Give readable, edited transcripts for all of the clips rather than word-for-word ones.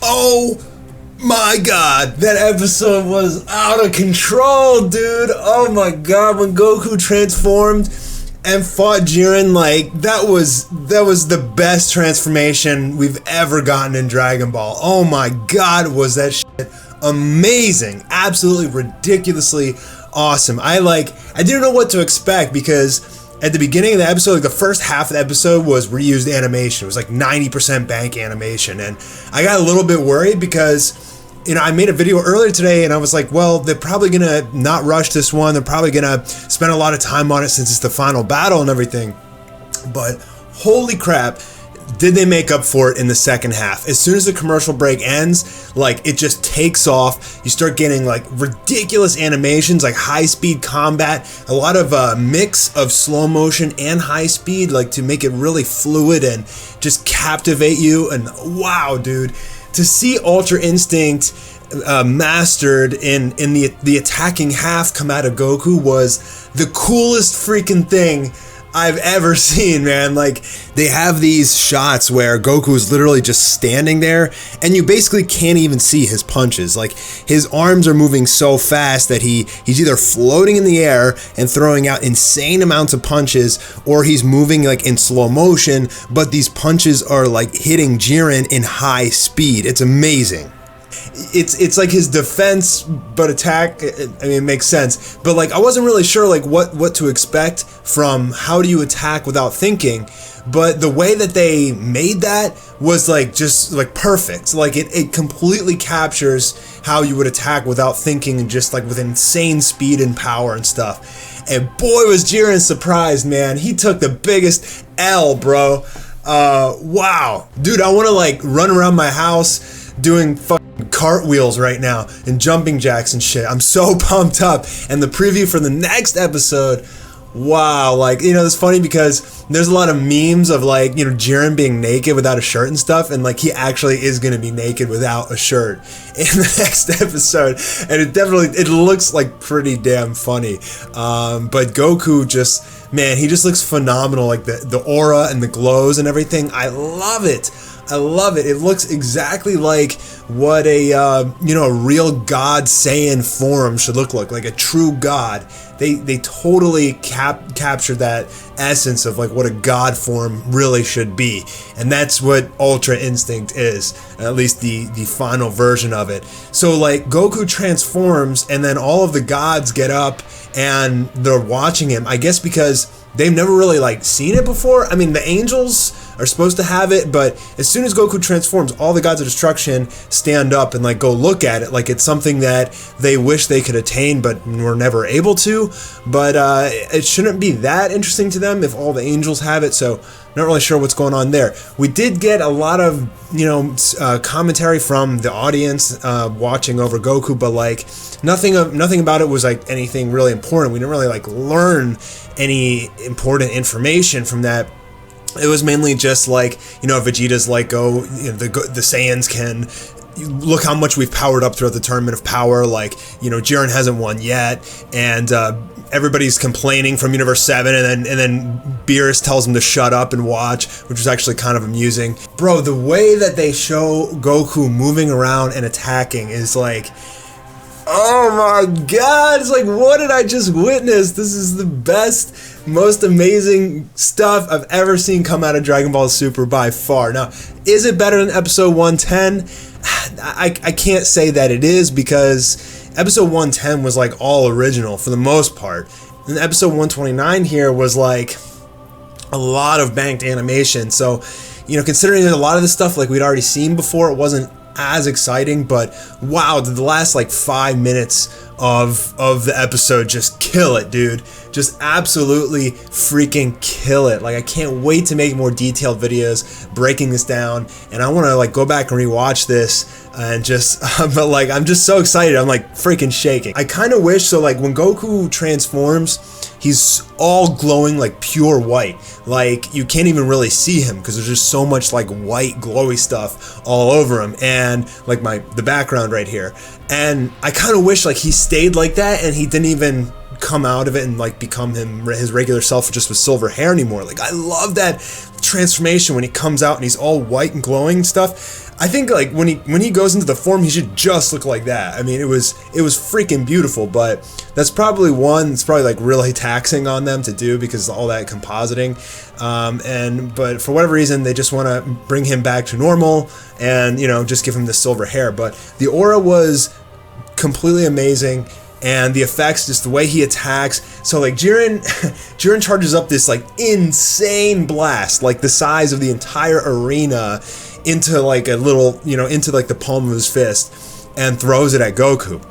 Oh my god, that episode was out of control, dude. Oh my god, when Goku transformed and fought Jiren, like that was the best transformation we've ever gotten in Dragon Ball. Oh my god, was that shit amazing. Absolutely ridiculously awesome. I didn't know what to expect because at the beginning of the episode, like the first half of the episode was reused animation. It was like 90% bank animation. And I got a little bit worried because, I made a video earlier today and I was like, well, they're probably going to not rush this one. They're probably going to spend a lot of time on it since it's the final battle and everything. But holy crap, did they make up for it in the second half. As soon as the commercial break ends, like it just takes off. You start getting like ridiculous animations, like high speed combat, a lot of mix of slow motion and high speed, like to make it really fluid and just captivate you. And wow, dude, to see Ultra Instinct mastered in the attacking half come out of Goku was the coolest freaking thing I've ever seen, man. Like, they have these shots where Goku is literally just standing there and you basically can't even see his punches. Like, his arms are moving so fast that he's either floating in the air and throwing out insane amounts of punches, or he's moving like in slow motion, but these punches are like hitting Jiren in high speed. It's amazing. It's like his defense but attack. I mean, it makes sense, but like I wasn't really sure like what to expect from how do you attack without thinking, but the way that they made that was like just like perfect. Like it completely captures how you would attack without thinking and just like with insane speed and power and stuff. And boy, was Jiren surprised, man. He took the biggest L, bro. Wow, dude, I want to like run around my house doing fucking cartwheels right now and jumping jacks and shit. I'm so pumped up. And the preview for the next episode, wow, like, it's funny because there's a lot of memes of like, Jiren being naked without a shirt and stuff, and like he actually is going to be naked without a shirt in the next episode, and it looks like pretty damn funny. But Goku just, man, he just looks phenomenal, like the aura and the glows and everything. I love it. I love it. It looks exactly like what a real God Saiyan form should look like a true God. They totally captured that essence of like what a God form really should be, and that's what Ultra Instinct is, at least the final version of it. So like Goku transforms, and then all of the gods get up and they're watching him. I guess because they've never really like seen it before. I mean, the angels are supposed to have it, but as soon as Goku transforms, all the gods of destruction stand up and like go look at it like it's something that they wish they could attain but were never able to. But it shouldn't be that interesting to them if all the angels have it, so not really sure what's going on there. We did get a lot of commentary from the audience watching over Goku, but like nothing about it was like anything really important. We didn't really like learn any important information from that. It was mainly just like, Vegeta's like, the Saiyans can, look how much we've powered up throughout the Tournament of Power. Like, Jiren hasn't won yet, and everybody's complaining from Universe 7, and then Beerus tells him to shut up and watch, which was actually kind of amusing. Bro, the way that they show Goku moving around and attacking is like, oh my god, it's like, what did I just witness? This is the best, most amazing stuff I've ever seen come out of Dragon Ball Super by far. Now, is it better than episode 110? I can't say that it is, because episode 110 was like all original for the most part. And episode 129 here was like a lot of banked animation. So, considering that a lot of the stuff like we'd already seen before, it wasn't as exciting, but wow, did the last like 5 minutes of the episode just kill it, dude. Just absolutely freaking kill it. Like, I can't wait to make more detailed videos breaking this down, and I want to like go back and rewatch this and just but like I'm just so excited. I'm like freaking shaking. I kind of wish, so like when Goku transforms, he's all glowing like pure white. Like, you can't even really see him because there's just so much like white glowy stuff all over him, and like the background right here. And I kind of wish like he stayed like that and he didn't even come out of it and like become his regular self just with silver hair anymore. Like, I love that transformation when he comes out and he's all white and glowing and stuff. I think like when he goes into the form, he should just look like that. I mean, it was freaking beautiful, but that's probably it's probably like really taxing on them to do because of all that compositing. But for whatever reason, they just want to bring him back to normal and, you know, just give him the silver hair. But the aura was completely amazing. And the effects, just the way he attacks. So like Jiren charges up this like insane blast, like the size of the entire arena, into like a little, you know, into like the palm of his fist, and throws it at Goku.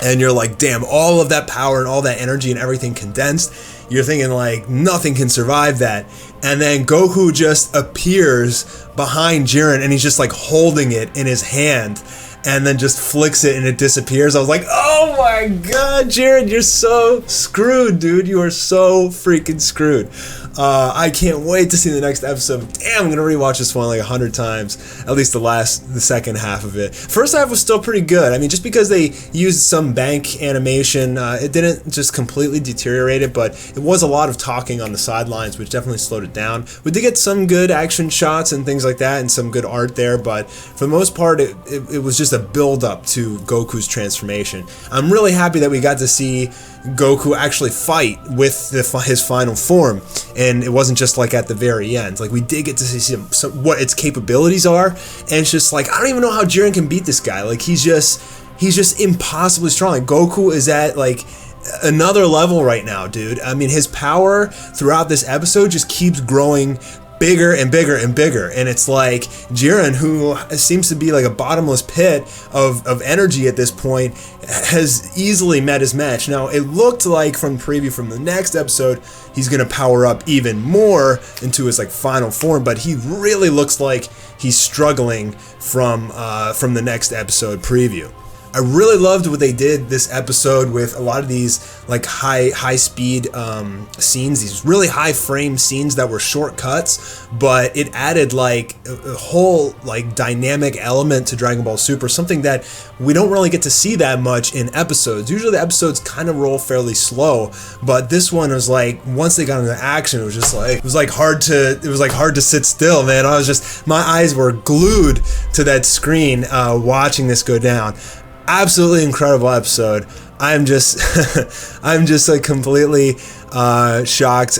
And you're like, damn, all of that power and all that energy and everything condensed. You're thinking like nothing can survive that. And then Goku just appears behind Jiren and he's just like holding it in his hand. And then just flicks it and it disappears. I was like, oh my god, Jiren, you're so screwed, dude. You are so freaking screwed. I can't wait to see the next episode. Damn, I'm gonna rewatch this one like 100 times. At least the second half of it. First half was still pretty good. I mean, just because they used some bank animation, it didn't just completely deteriorate it, but it was a lot of talking on the sidelines, which definitely slowed it down. We did get some good action shots and things like that, and some good art there, but for the most part, it was just a build up to Goku's transformation. I'm really happy that we got to see Goku actually fight with his final form, and it wasn't just like at the very end. Like, we did get to see what its capabilities are, and it's just like, I don't even know how Jiren can beat this guy. Like, he's just impossibly strong. Like, Goku is at like another level right now, dude. I mean, his power throughout this episode just keeps growing bigger and bigger and bigger, and it's like Jiren, who seems to be like a bottomless pit of energy at this point, has easily met his match. Now, it looked like from the preview from the next episode, he's gonna power up even more into his like final form, but he really looks like he's struggling from the next episode preview. I really loved what they did this episode with a lot of these like high speed scenes, these really high frame scenes that were shortcuts, but it added like a whole like dynamic element to Dragon Ball Super, something that we don't really get to see that much in episodes. Usually the episodes kind of roll fairly slow, but this one was like, once they got into action, it was just like, it was like hard to sit still, man. I was just, my eyes were glued to that screen watching this go down. Absolutely incredible episode. I'm just like completely shocked.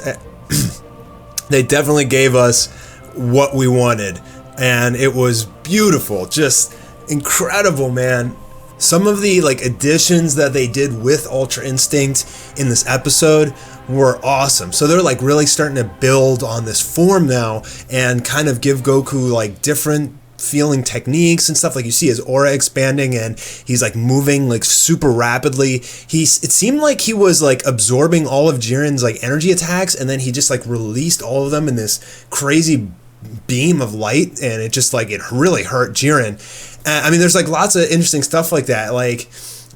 They definitely gave us what we wanted, and it was beautiful, just incredible, man. Some of the like additions that they did with Ultra Instinct in this episode were awesome. So they're like really starting to build on this form now and kind of give Goku like different feeling techniques and stuff. Like, you see his aura expanding and he's like moving like super rapidly. It seemed like he was like absorbing all of Jiren's like energy attacks, and then he just like released all of them in this crazy beam of light, and it just like, it really hurt Jiren. I mean, there's like lots of interesting stuff like that. Like,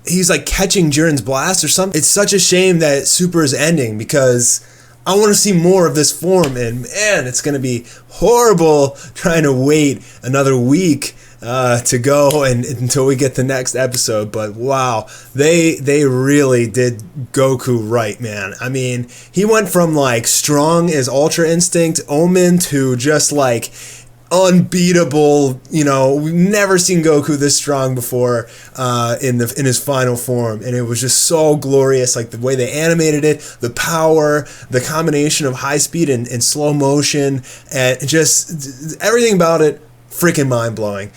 he's like catching Jiren's blast or something. It's such a shame that Super is ending, because I want to see more of this form, and man, it's going to be horrible trying to wait another week to go and until we get the next episode. But wow, they really did Goku right, man. I mean, he went from like strong as Ultra Instinct Omen to just like unbeatable. You know, we've never seen Goku this strong before in his final form, and it was just so glorious. Like the way they animated it, the power, the combination of high speed and slow motion, and just everything about it, freaking mind blowing.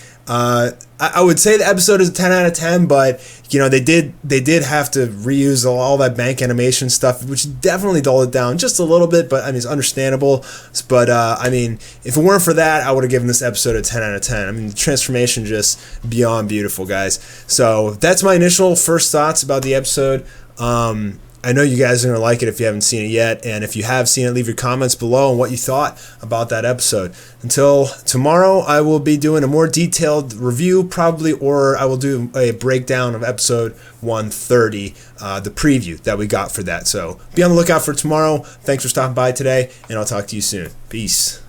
I would say the episode is a 10 out of 10, but you know, they did have to reuse all that bank animation stuff, which definitely dulled it down just a little bit, but I mean, it's understandable. But I mean, if it weren't for that, I would have given this episode a 10 out of 10. I mean, the transformation just beyond beautiful, guys. So that's my initial first thoughts about the episode. I know you guys are going to like it if you haven't seen it yet, and if you have seen it, leave your comments below on what you thought about that episode. Until tomorrow, I will be doing a more detailed review, probably, or I will do a breakdown of episode 130, the preview that we got for that. So be on the lookout for tomorrow. Thanks for stopping by today, and I'll talk to you soon. Peace.